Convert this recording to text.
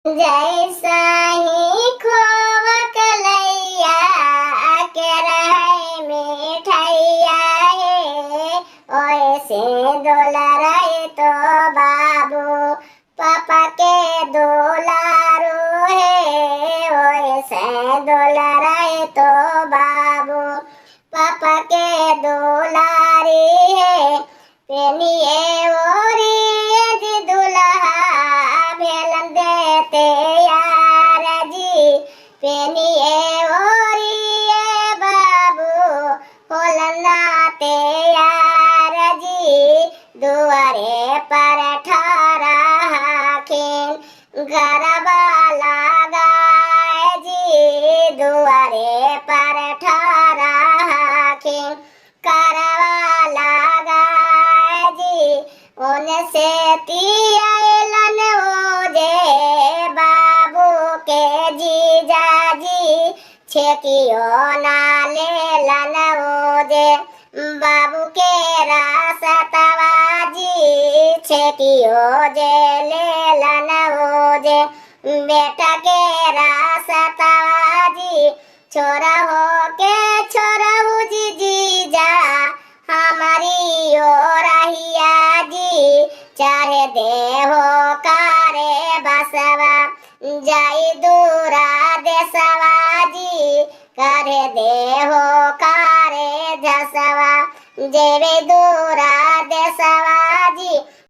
जैसा ही खोव कलैया के रहे मिठैया हे, ओइसे दुलारे तो बाबू पापा के दुलारू हे, ओइसे दुलारे तो बाबू पापा के दुलारी है। पेनिए ओरी जी दुल्हा भेलन देते यार जी, पेनिए ओरी बाबू होलन नाते यार जी, दुआरे पर ठहरा खिन गरबा लगाए जी, दुआरे पर ठहरा खिन करवा लगाए जी, उनसे तियालन ओजे बाबू के जीजा जी, छेकियो ना लेलन ओजे बाबू के रासतवा जी, छेकियो जे लेलन ओजे बेटा के रासतवा जी, छोरा हो के छोरा जी जीजा हमारी ओ रहिया जी, चाहे देहो कारे बसवा जाई दूरा देसवा जी, करे देहो कारे जसवा जेवे दूरा देसवा